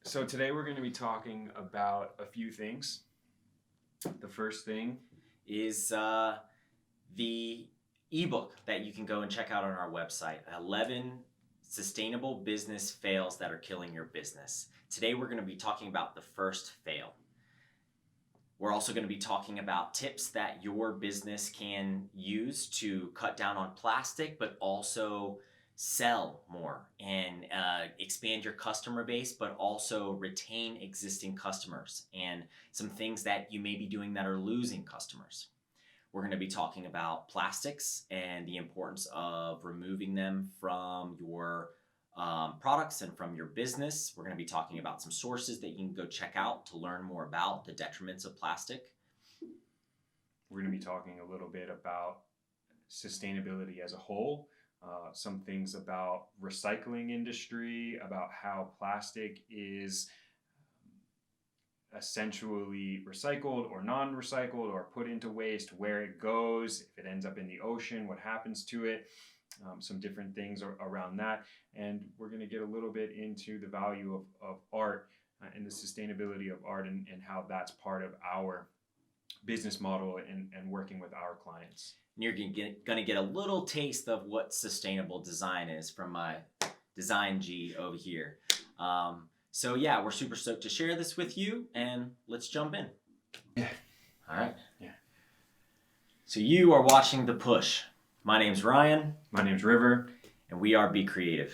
So today we're going to be talking about a few things. The first thing is the ebook that you can go and check out on our website, 11 sustainable business fails that are killing your business. Today we're going to be talking about the first fail. We're also going to be talking about tips that your business can use to cut down on plastic, but also sell more and expand your customer base, but also retain existing customers, and some things that you may be doing that are losing customers. We're going to be talking about plastics and the importance of removing them from your products and from your business. We're going to be talking about some sources that you can go check out to learn more about the detriments of plastic. We're going to be talking a little bit about sustainability as a whole, some things about recycling industry, about how plastic is essentially recycled or non-recycled or put into waste, where it goes, if it ends up in the ocean, what happens to it, some different things around that. And we're going to get a little bit into the value of art and the sustainability of art and how that's part of our business model and working with our clients. And you're going to get a little taste of what sustainable design is from my design G over here. So yeah, we're super stoked to share this with you, and let's jump in. Yeah. All right. Yeah. So you are watching The Push. My name's Ryan. My name's River. And we are b.creativ.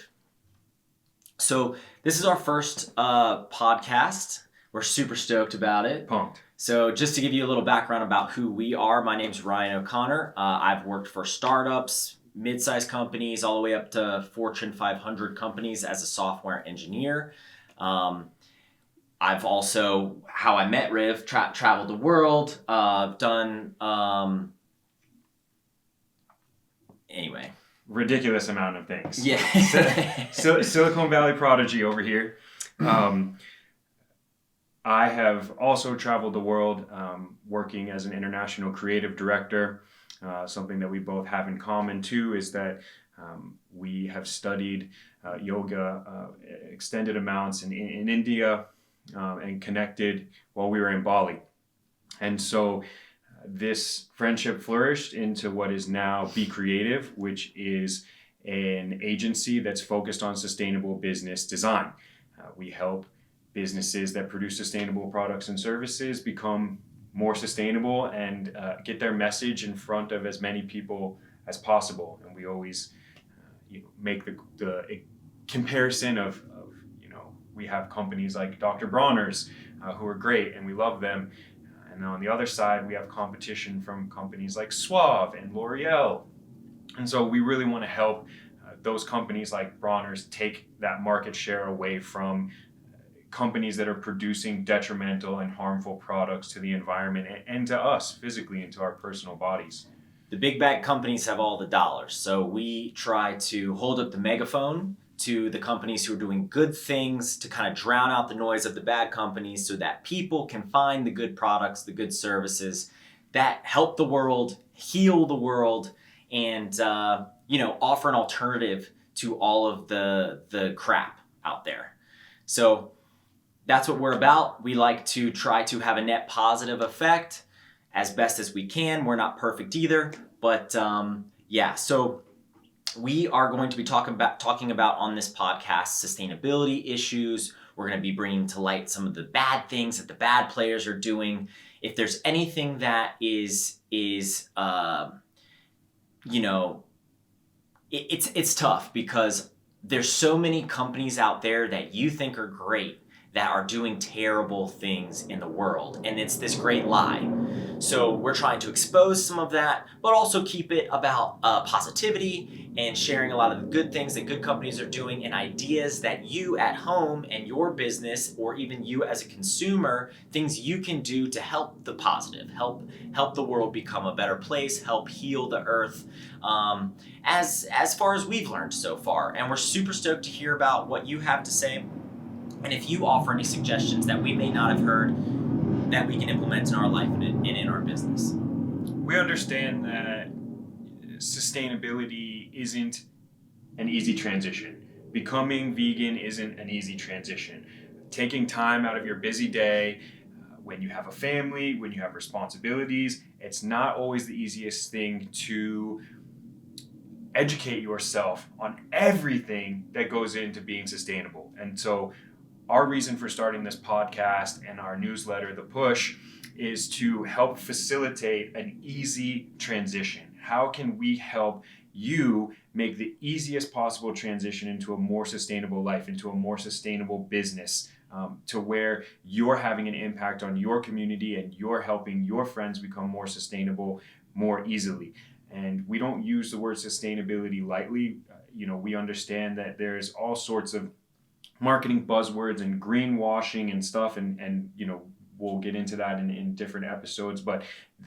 So this is our first podcast. We're super stoked about it. Pumped. So just to give you a little background about who we are, my name's Ryan O'Connor. I've worked for startups, mid-sized companies, all the way up to Fortune 500 companies as a software engineer. I've also, how I met Riv, traveled the world, done, anyway. Ridiculous amount of things. Yeah. Silicon Valley prodigy over here. I have also traveled the world working as an international creative director. Something that we both have in common too is that we have studied yoga extended amounts in India and connected while we were in Bali. And so this friendship flourished into what is now b.creativ, which is an agency that's focused on sustainable business design. We help businesses that produce sustainable products and services become more sustainable and get their message in front of as many people as possible. And we always make the comparison of we have companies like Dr. Bronner's who are great and we love them. And on the other side, we have competition from companies like Suave and L'Oreal. And so we really want to help those companies like Bronner's take that market share away from companies that are producing detrimental and harmful products to the environment and to us physically and to our personal bodies. The big bad companies have all the dollars, so we try to hold up the megaphone to the companies who are doing good things to kind of drown out the noise of the bad companies so that people can find the good products, the good services that help the world, heal the world, and offer an alternative to all of the crap out there. So that's what we're about. We like to try to have a net positive effect as best as we can. We're not perfect either, but so we are going to be talking about on this podcast sustainability issues. We're going to be bringing to light some of the bad things that the bad players are doing. If there's anything that it's tough because there's so many companies out there that you think are great that are doing terrible things in the world, and it's this great lie. So we're trying to expose some of that, but also keep it about positivity and sharing a lot of the good things that good companies are doing and ideas that you at home and your business, or even you as a consumer, things you can do to help the positive, help the world become a better place, help heal the earth, as far as we've learned so far. And we're super stoked to hear about what you have to say. And if you offer any suggestions that we may not have heard that we can implement in our life and in our business. We understand that sustainability isn't an easy transition. Becoming vegan isn't an easy transition. taking time out of your busy day, when you have a family, when you have responsibilities, it's not always the easiest thing to educate yourself on everything that goes into being sustainable. And so our reason for starting this podcast and our newsletter, The Push, is to help facilitate an easy transition. How can we help you make the easiest possible transition into a more sustainable life, into a more sustainable business, to where you're having an impact on your community and you're helping your friends become more sustainable more easily. And we don't use the word sustainability lightly. We understand that there's all sorts of marketing buzzwords and greenwashing and stuff, and we'll get into that in different episodes. But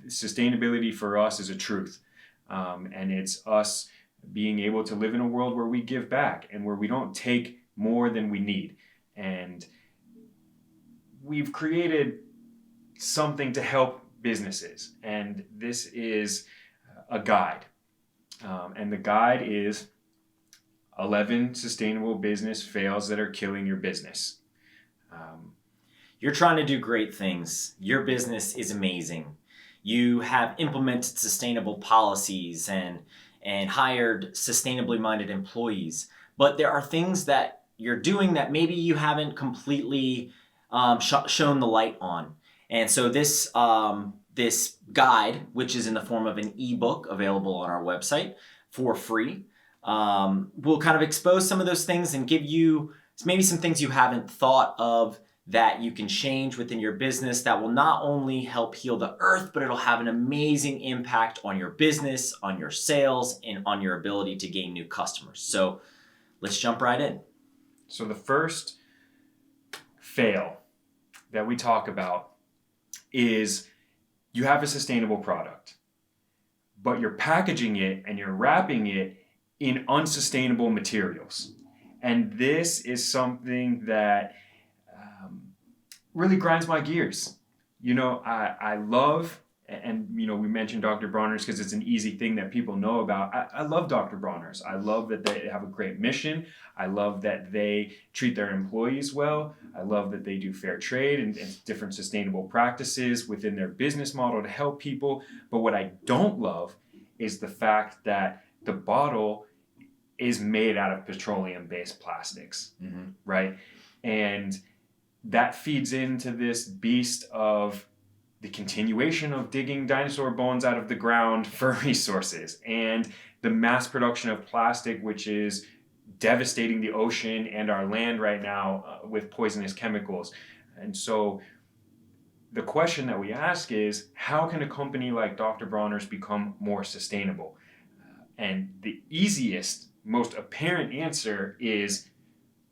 sustainability for us is a truth, and it's us being able to live in a world where we give back and where we don't take more than we need. And we've created something to help businesses, and this is a guide, and the guide is 11 sustainable business fails that are killing your business. You're trying to do great things. Your business is amazing. You have implemented sustainable policies and hired sustainably minded employees, but there are things that you're doing that maybe you haven't completely shown the light on. And so this guide, which is in the form of an ebook available on our website for free, will kind of expose some of those things and give you maybe some things you haven't thought of that you can change within your business that will not only help heal the earth, but it'll have an amazing impact on your business, on your sales, and on your ability to gain new customers. So let's jump right in. So the first fail that we talk about is you have a sustainable product, but you're packaging it and you're wrapping it in unsustainable materials. And this is something that really grinds my gears. I love, and we mentioned Dr. Bronner's because it's an easy thing that people know about. I love Dr. Bronner's. I love that they have a great mission. I love that they treat their employees well. I love that they do fair trade and different sustainable practices within their business model to help people. But what I don't love is the fact that the bottle is made out of petroleum-based plastics, right? And that feeds into this beast of the continuation of digging dinosaur bones out of the ground for resources, and the mass production of plastic, which is devastating the ocean and our land right now with poisonous chemicals. And so the question that we ask is, how can a company like Dr. Bronner's become more sustainable? And the easiest, most apparent answer is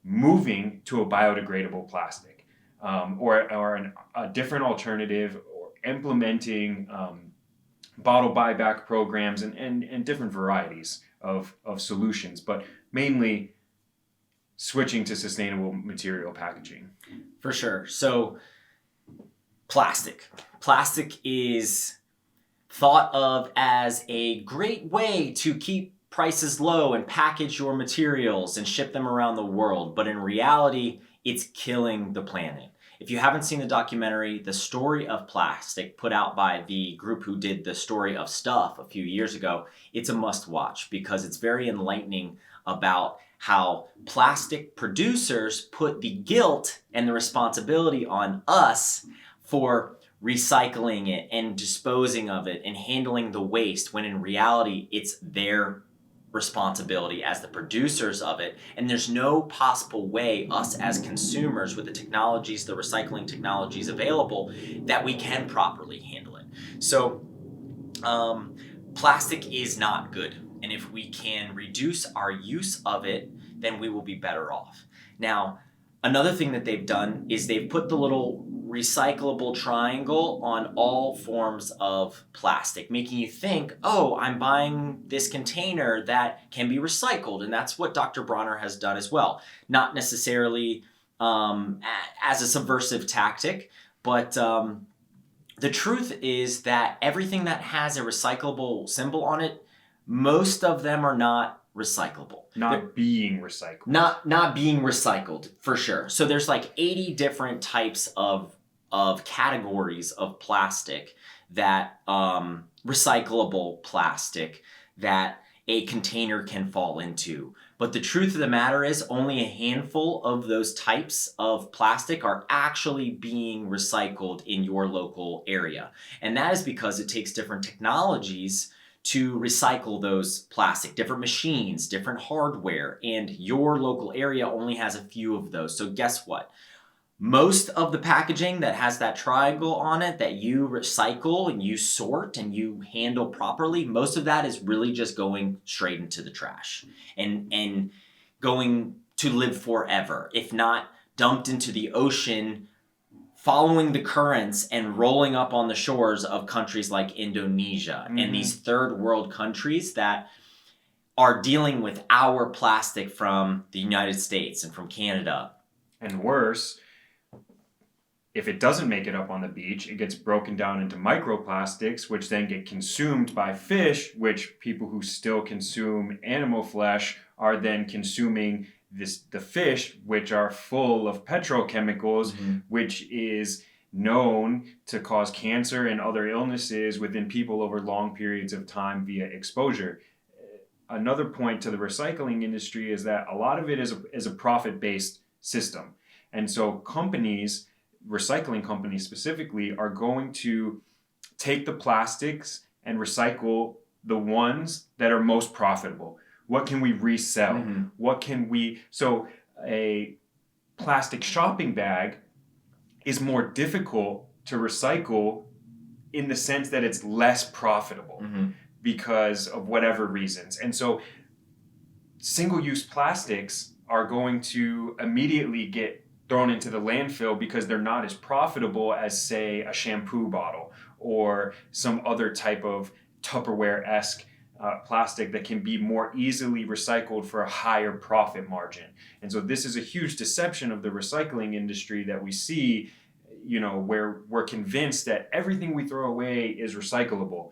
moving to a biodegradable plastic, or a different alternative, or implementing bottle buyback programs and different varieties of solutions, but mainly switching to sustainable material packaging. For sure. So plastic is thought of as a great way to keep prices low and package your materials and ship them around the world. But in reality, it's killing the planet. If you haven't seen the documentary, The Story of Plastic, put out by the group who did The Story of Stuff a few years ago, it's a must watch because it's very enlightening about how plastic producers put the guilt and the responsibility on us for recycling it and disposing of it and handling the waste, when in reality, it's their responsibility as the producers of it. And there's no possible way us as consumers, with the technologies, the recycling technologies available, that we can properly handle it. So plastic is not good. And if we can reduce our use of it, then we will be better off. Now, another thing that they've done is they've put the little recyclable triangle on all forms of plastic, making you think, oh, I'm buying this container that can be recycled. And that's what Dr. Bronner has done as well. Not necessarily as a subversive tactic, but the truth is that everything that has a recyclable symbol on it, most of them are not recyclable. Not being recycled. Not being recycled, for sure. So there's like 80 different types of categories of plastic that recyclable plastic that a container can fall into. But the truth of the matter is only a handful of those types of plastic are actually being recycled in your local area. And that is because it takes different technologies to recycle those plastic, different machines, different hardware, and your local area only has a few of those. So guess what? Most of the packaging that has that triangle on it that you recycle and you sort and you handle properly, most of that is really just going straight into the trash and going to live forever, if not dumped into the ocean, following the currents and rolling up on the shores of countries like Indonesia and these third world countries that are dealing with our plastic from the United States and from Canada. And worse, if it doesn't make it up on the beach, it gets broken down into microplastics, which then get consumed by fish, which people who still consume animal flesh are then consuming the fish, which are full of petrochemicals, which is known to cause cancer and other illnesses within people over long periods of time via exposure. Another point to the recycling industry is that a lot of it is a profit-based system. And so companies, recycling companies specifically, are going to take the plastics and recycle the ones that are most profitable. What can we resell? What can we... So a plastic shopping bag is more difficult to recycle in the sense that it's less profitable because of whatever reasons. And so single-use plastics are going to immediately get thrown into the landfill because they're not as profitable as, say, a shampoo bottle or some other type of Tupperware-esque plastic that can be more easily recycled for a higher profit margin. And so this is a huge deception of the recycling industry that we see, where we're convinced that everything we throw away is recyclable,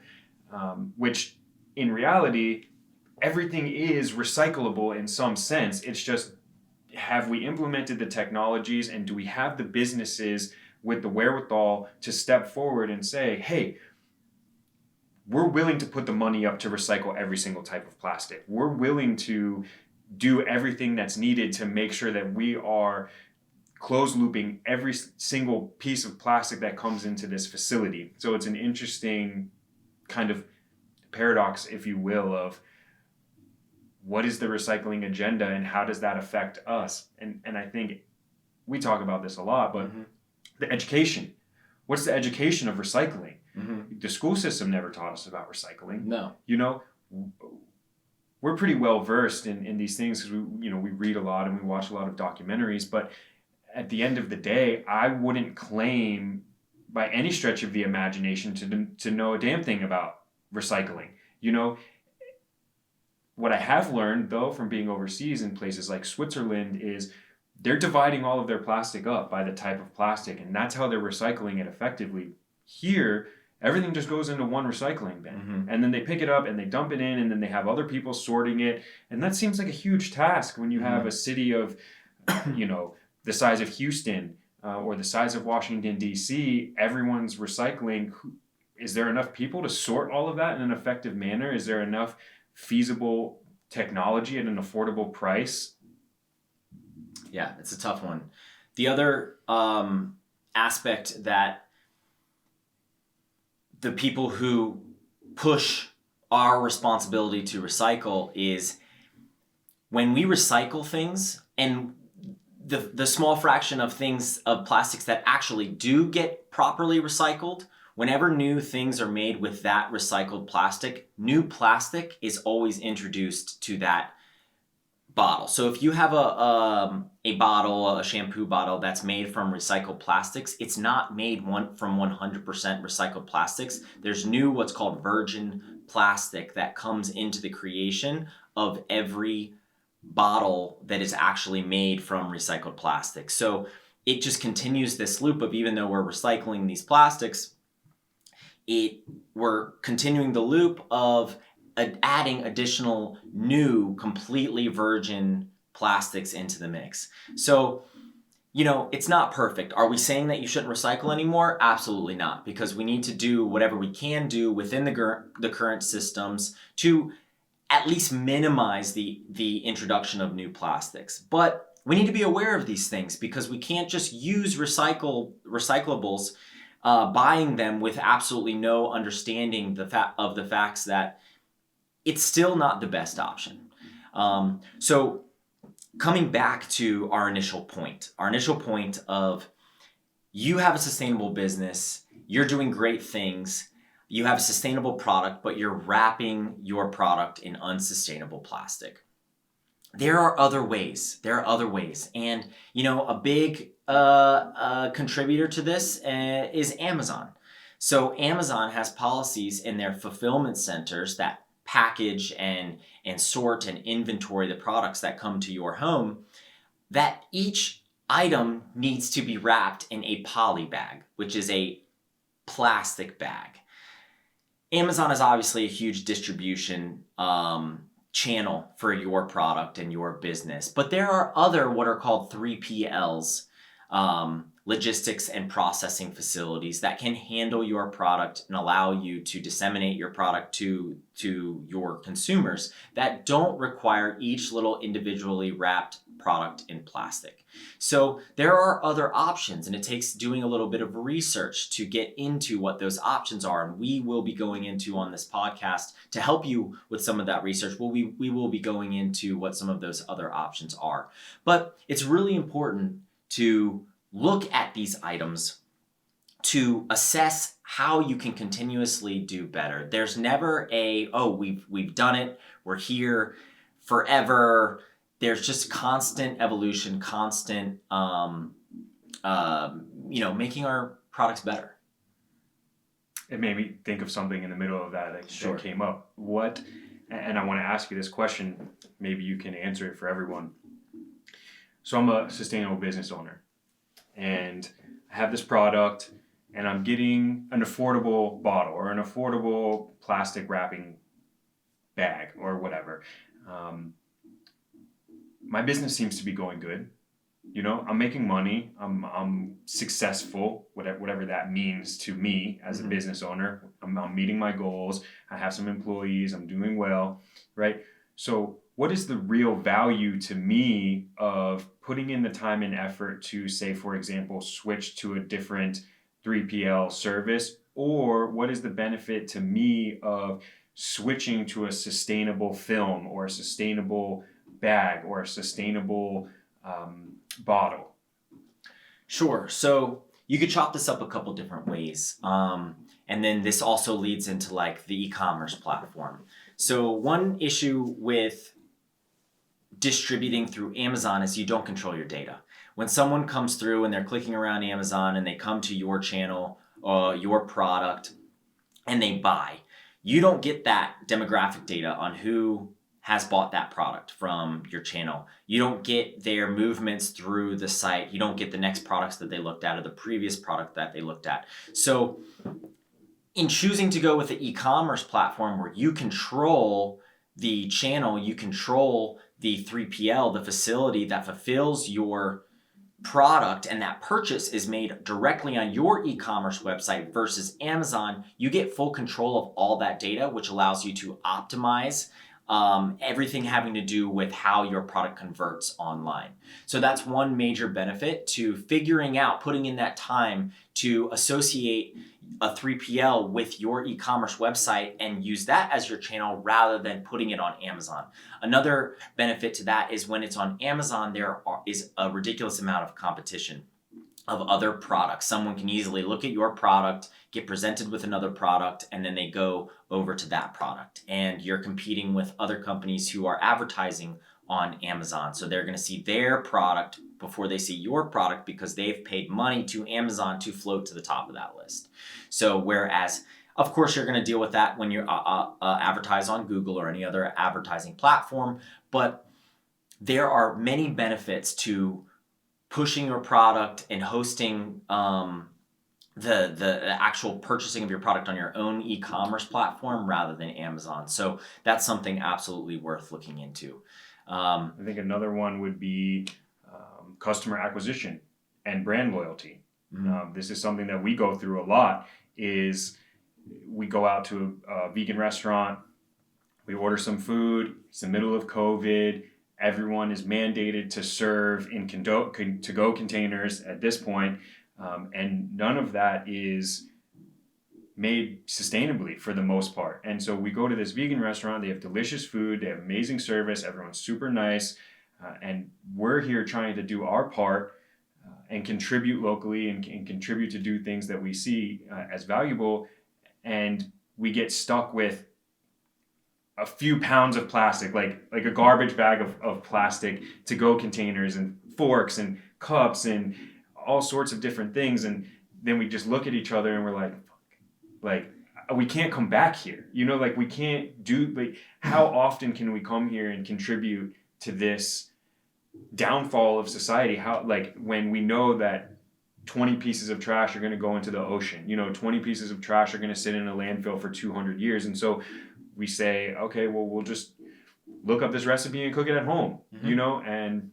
which in reality, everything is recyclable in some sense. It's just, have we implemented the technologies and do we have the businesses with the wherewithal to step forward and say, hey, we're willing to put the money up to recycle every single type of plastic. We're willing to do everything that's needed to make sure that we are closed looping every single piece of plastic that comes into this facility. So it's an interesting kind of paradox, if you will, of what is the recycling agenda and how does that affect us? And I think we talk about this a lot, but the education. What's the education of recycling? The school system never taught us about recycling. No. We're pretty well versed in these things because we read a lot and we watch a lot of documentaries, but at the end of the day, I wouldn't claim by any stretch of the imagination to know a damn thing about recycling. What I have learned, though, from being overseas in places like Switzerland is they're dividing all of their plastic up by the type of plastic, and that's how they're recycling it effectively. Here, everything just goes into one recycling bin, and then they pick it up and they dump it in, and then they have other people sorting it, and that seems like a huge task when you have a city of, the size of Houston or the size of Washington, D.C., everyone's recycling. Is there enough people to sort all of that in an effective manner? Is there enough feasible technology at an affordable price? Yeah, it's a tough one. The other aspect that the people who push our responsibility to recycle is when we recycle things, and the small fraction of things, of plastics that actually do get properly recycled, whenever new things are made with that recycled plastic, new plastic is always introduced to that bottle. So if you have a bottle, a shampoo bottle that's made from recycled plastics, it's not made from 100% recycled plastics. There's new what's called virgin plastic that comes into the creation of every bottle that is actually made from recycled plastic. So it just continues this loop of, even though we're recycling these plastics, we're continuing the loop of adding additional new, completely virgin plastics into the mix. So, it's not perfect. Are we saying that you shouldn't recycle anymore? Absolutely not, because we need to do whatever we can do within the current systems to at least minimize the introduction of new plastics. But we need to be aware of these things because we can't just use recyclables, buying them with absolutely no understanding of the facts that it's still not the best option. So coming back to our initial point of you have a sustainable business, you're doing great things, you have a sustainable product, but you're wrapping your product in unsustainable plastic. There are other ways. And, a big contributor to this is Amazon. So Amazon has policies in their fulfillment centers that package and sort and inventory the products that come to your home, that each item needs to be wrapped in a poly bag, which is a plastic bag. Amazon is obviously a huge distribution channel for your product and your business, but there are other what are called 3PLs, logistics and processing facilities that can handle your product and allow you to disseminate your product to your consumers that don't require each little individually wrapped product in plastic. So there are other options, and it takes doing a little bit of research to get into what those options are, and we will be going into on this podcast to help you with some of that research. We will be going into what some of those other options are. But it's really important to look at these items to assess how you can continuously do better. There's never we've done it, we're here forever. There's just constant evolution, constant making our products better. It made me think of something in the middle of that Sure. that came up. And I want to ask you this question, maybe you can answer it for everyone. So I'm a sustainable business owner, and I have this product, and I'm getting an affordable bottle or an affordable plastic wrapping bag or whatever. My business seems to be going good. I'm making money. I'm successful, whatever that means to me as a business owner. I'm meeting my goals. I have some employees. I'm doing well, right? So what is the real value to me of putting in the time and effort to, say, for example, switch to a different 3PL service? Or what is the benefit to me of switching to a sustainable film or a sustainable bag or a sustainable bottle? Sure. So you could chop this up a couple different ways. And then this also leads into like the e-commerce platform. So one issue with distributing through Amazon is you don't control your data. When someone comes through and they're clicking around Amazon and they come to your channel, your product, and they buy, you don't get that demographic data on who has bought that product from your channel. You don't get their movements through the site. You don't get the next products that they looked at or the previous product that they looked at. So in choosing to go with the e-commerce platform where you control the channel, you control the 3PL, the facility that fulfills your product, and that purchase is made directly on your e-commerce website versus Amazon, you get full control of all that data, which allows you to optimize everything having to do with how your product converts online. So that's one major benefit to figuring out, putting in that time to associate a 3PL with your e-commerce website and use that as your channel rather than putting it on Amazon. Another benefit to that is when it's on Amazon, there is a ridiculous amount of competition of other products. Someone can easily look at your product, get presented with another product, and then they go over to that product. And you're competing with other companies who are advertising on Amazon. So they're going to see their product before they see your product because they've paid money to Amazon to float to the top of that list. So whereas, of course, you're going to deal with that when you advertise on Google or any other advertising platform, but there are many benefits to pushing your product and hosting the actual purchasing of your product on your own e-commerce platform rather than Amazon. So that's something absolutely worth looking into. I think another one would be customer acquisition and brand loyalty. This is something that we go through a lot. Is we go out to a vegan restaurant, we order some food. It's the middle of COVID. Everyone is mandated to serve in to-go containers at this point, and none of that is made sustainably for the most part. And so we go to this vegan restaurant, they have delicious food, they have amazing service, everyone's super nice, and we're here trying to do our part and contribute locally and contribute to do things that we see as valuable. And we get stuck with a few pounds of plastic, like a garbage bag of plastic, to go containers and forks and cups and all sorts of different things. And then we just look at each other and we're like we can't come back here, like we can't do, like, how often can we come here and contribute to this downfall of society? How, like, when we know that 20 pieces of trash are going to go into the ocean, 20 pieces of trash are going to sit in a landfill for 200 years. And so we say, okay, well, we'll just look up this recipe and cook it at home, and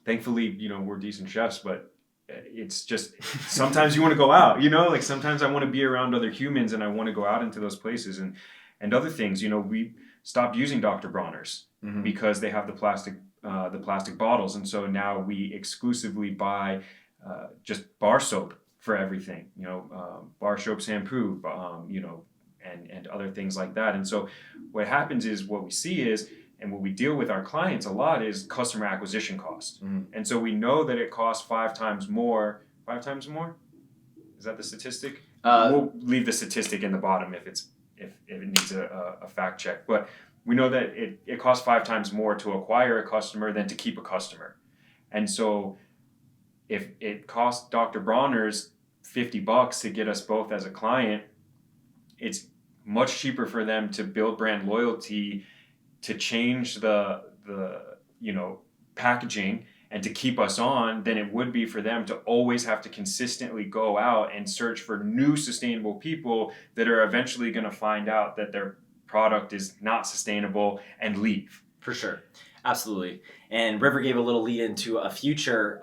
thankfully, we're decent chefs, but it's just sometimes you want to go out, like sometimes I want to be around other humans and I want to go out into those places and other things. We stopped using Dr. Bronner's because they have the plastic bottles, and so now we exclusively buy just bar soap for everything, bar soap, shampoo, and other things like that. And so what happens is, what we see is, and what we deal with our clients a lot, is customer acquisition cost. And so we know that it costs 5 times more. 5 times more? Is that the statistic? We'll leave the statistic in the bottom if it needs a fact check. But we know that it costs 5 times more to acquire a customer than to keep a customer. And so if it costs Dr. Bronner's $50 to get us both as a client, it's much cheaper for them to build brand loyalty, to change the packaging, and to keep us on, than it would be for them to always have to consistently go out and search for new sustainable people that are eventually going to find out that their product is not sustainable and leave. For sure. Absolutely. And River gave a little lead into a future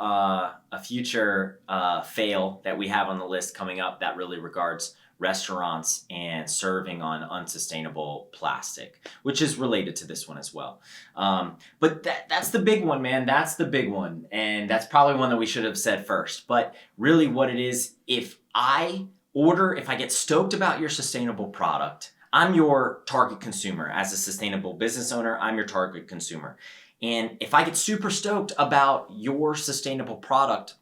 fail that we have on the list coming up that really regards restaurants and serving on unsustainable plastic, which is related to this one as well. But that's the big one, man. That's the big one. And that's probably one that we should have said first. But really what it is, if I get stoked about your sustainable product, I'm your target consumer. As a sustainable business owner, I'm your target consumer. And if I get super stoked about your sustainable product,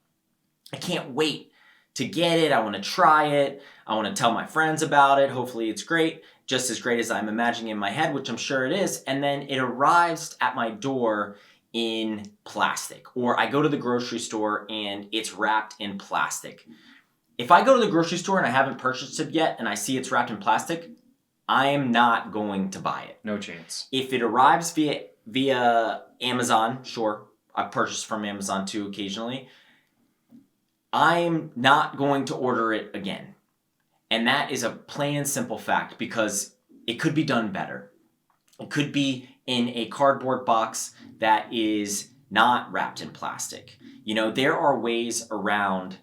I can't wait to get it. I want to try it. I want to tell my friends about it. Hopefully it's great, just as great as I'm imagining in my head, which I'm sure it is. And then it arrives at my door in plastic. Or I go to the grocery store and it's wrapped in plastic. If I go to the grocery store and I haven't purchased it yet and I see it's wrapped in plastic, I am not going to buy it. No chance. If it arrives via Amazon, sure, I've purchased from Amazon too occasionally, I'm not going to order it again. And that is a plain and simple fact, because it could be done better. It could be in a cardboard box that is not wrapped in plastic. There are ways around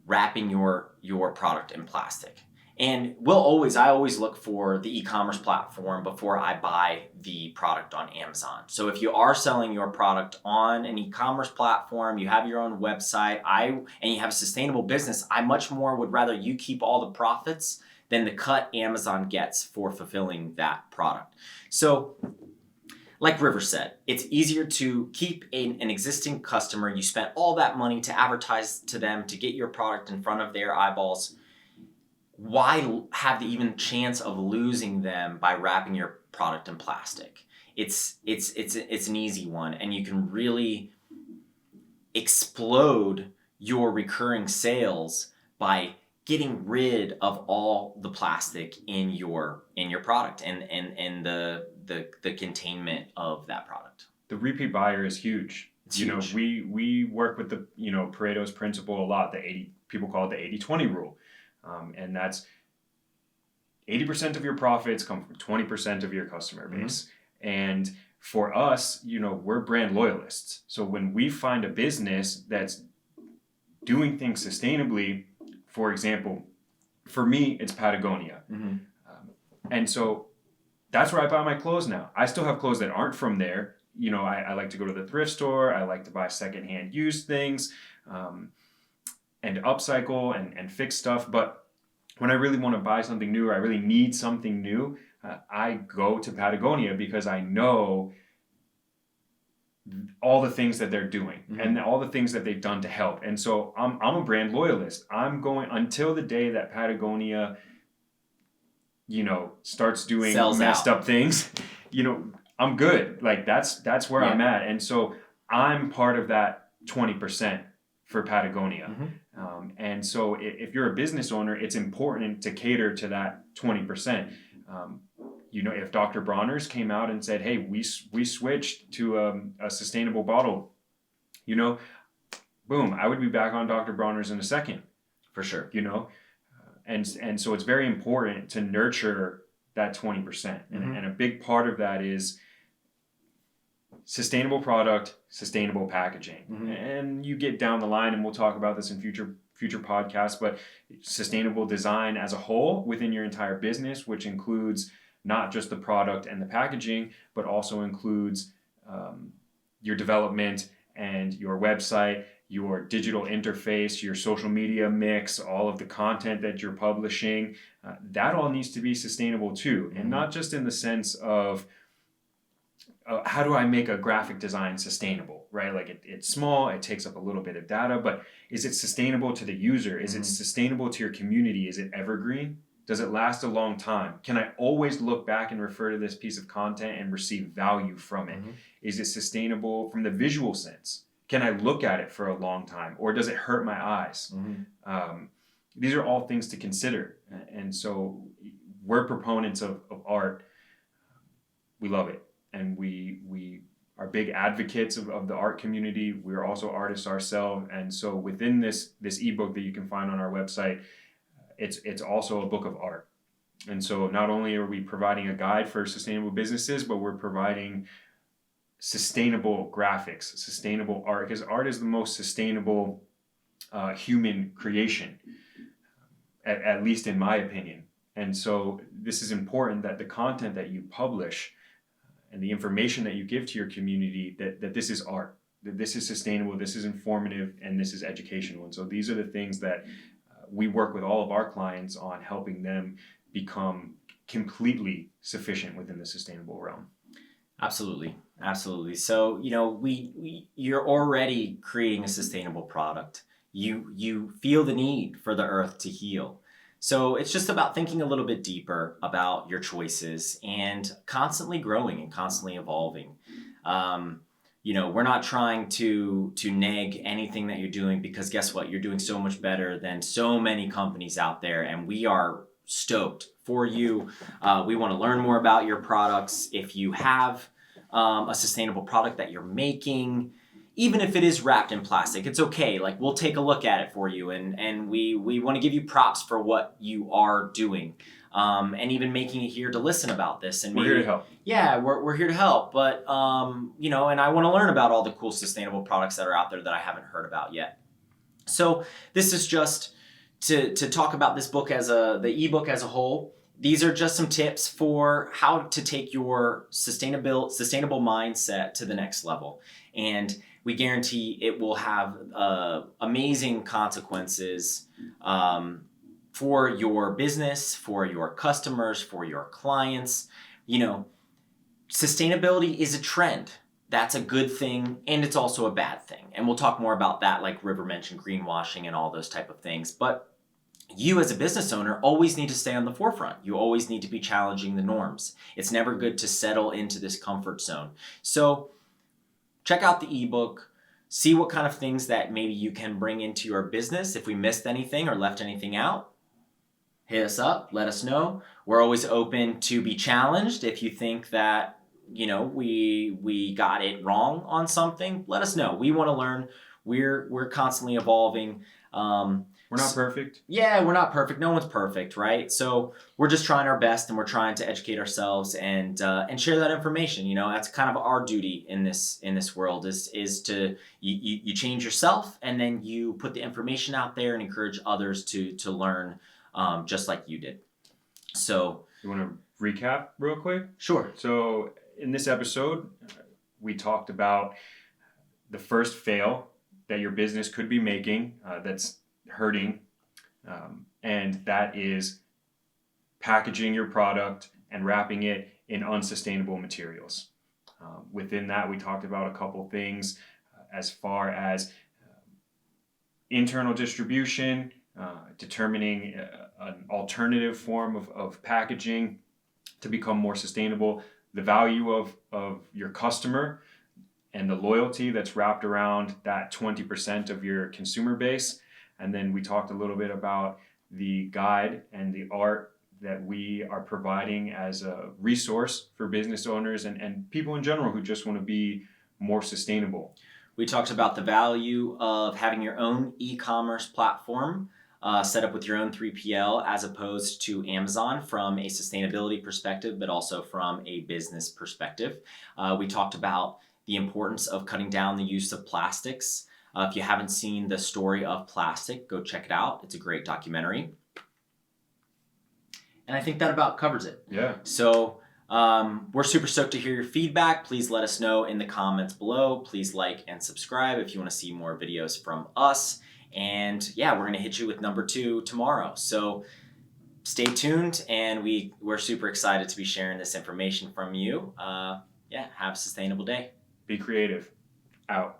wrapping your product in plastic. And I always look for the e-commerce platform before I buy the product on Amazon. So if you are selling your product on an e-commerce platform, you have your own website, and you have a sustainable business, I much more would rather you keep all the profits than the cut Amazon gets for fulfilling that product. So like River said, it's easier to keep an existing customer. You spent all that money to advertise to them, to get your product in front of their eyeballs. Why have the even chance of losing them by wrapping your product in plastic? It's an easy one, and you can really explode your recurring sales by getting rid of all the plastic in your product and the containment of that product. The repeat buyer is huge. It's You know, huge. we work with the, Pareto's principle a lot. People call it the 80-20 rule. And that's 80% of your profits come from 20% of your customer base. And for us, we're brand loyalists. So when we find a business that's doing things sustainably, for example, for me, it's Patagonia. And so that's where I buy my clothes now. I still have clothes that aren't from there. I like to go to the thrift store. I like to buy secondhand used things, and upcycle and fix stuff. But when I really want to buy something new, or I really need something new, I go to Patagonia because I know all the things that they're doing and all the things that they've done to help. And so I'm a brand loyalist. I'm going until the day that Patagonia, starts doing Sells messed out. up things, I'm good. Like that's where I'm at. And so I'm part of that 20% for Patagonia. And so if you're a business owner, it's important to cater to that 20%. If Dr. Bronner's came out and said, hey, we switched to a sustainable bottle, boom, I would be back on Dr. Bronner's in a second. For sure. And so it's very important to nurture that 20%. And a big part of that is sustainable product, sustainable packaging. And you get down the line, and we'll talk about this in future podcasts, but sustainable design as a whole within your entire business, which includes not just the product and the packaging, but also includes your development and your website, your digital interface, your social media mix, all of the content that you're publishing. That all needs to be sustainable too. And not just in the sense of how do I make a graphic design sustainable, right? Like it's small, it takes up a little bit of data, but is it sustainable to the user? Is it sustainable to your community? Is it evergreen? Does it last a long time? Can I always look back and refer to this piece of content and receive value from it? Is it sustainable from the visual sense? Can I look at it for a long time, or does it hurt my eyes? These are all things to consider. And so we're proponents of art. We love it. And we are big advocates of the art community. We're also artists ourselves. And so within this ebook that you can find on our website, it's also a book of art. And so not only are we providing a guide for sustainable businesses, but we're providing sustainable graphics, sustainable art, because art is the most sustainable human creation, at least in my opinion. And so this is important, that the content that you publish and the information that you give to your community, that this is art, that this is sustainable, this is informative, and this is educational. And so these are the things that we work with all of our clients on, helping them become completely sufficient within the sustainable realm. Absolutely. So, you're already creating a sustainable product. You feel the need for the earth to heal. So it's just about thinking a little bit deeper about your choices and constantly growing and constantly evolving. We're not trying to neg anything that you're doing, because guess what? You're doing so much better than so many companies out there, and we are stoked for you. We want to learn more about your products. If you have a sustainable product that you're making, even if it is wrapped in plastic, it's okay. Like, we'll take a look at it for you, and we want to give you props for what you are doing, and even making it here to listen about this. And we're here to help. Yeah, we're here to help. But and I want to learn about all the cool sustainable products that are out there that I haven't heard about yet. So this is just to talk about this book the ebook as a whole. These are just some tips for how to take your sustainable mindset to the next level. And we guarantee it will have amazing consequences for your business, for your customers, for your clients. Sustainability is a trend. That's a good thing, and it's also a bad thing. And we'll talk more about that, like River mentioned, greenwashing and all those type of things. But you as a business owner always need to stay on the forefront. You always need to be challenging the norms. It's never good to settle into this comfort zone. So check out the ebook, see what kind of things that maybe you can bring into your business. If we missed anything or left anything out, hit us up, let us know. We're always open to be challenged. If you think that we got it wrong on something, let us know. We want to learn. We're constantly evolving. We're not perfect. Yeah, we're not perfect. No one's perfect, right? So we're just trying our best, and we're trying to educate ourselves and share that information. That's kind of our duty in this world is to you change yourself, and then you put the information out there and encourage others to learn, just like you did. So you want to recap real quick? Sure. So in this episode, we talked about the first fail that your business could be making that's hurting, and that is packaging your product and wrapping it in unsustainable materials. Within that, we talked about a couple things as far as internal distribution, determining an alternative form of packaging to become more sustainable, the value of your customer, and the loyalty that's wrapped around that 20% of your consumer base. And then we talked a little bit about the guide and the art that we are providing as a resource for business owners and people in general who just want to be more sustainable. We talked about the value of having your own e-commerce platform set up with your own 3PL as opposed to Amazon from a sustainability perspective, but also from a business perspective. We talked about the importance of cutting down the use of plastics. If you haven't seen the story of plastic, go check it out. It's a great documentary. And I think that about covers it. Yeah. So we're super stoked to hear your feedback. Please let us know in the comments below. Please like and subscribe if you want to see more videos from us. And yeah, we're going to hit you with number 2 tomorrow. So stay tuned, and we're super excited to be sharing this information from you. Have a sustainable day. Be creative. Out.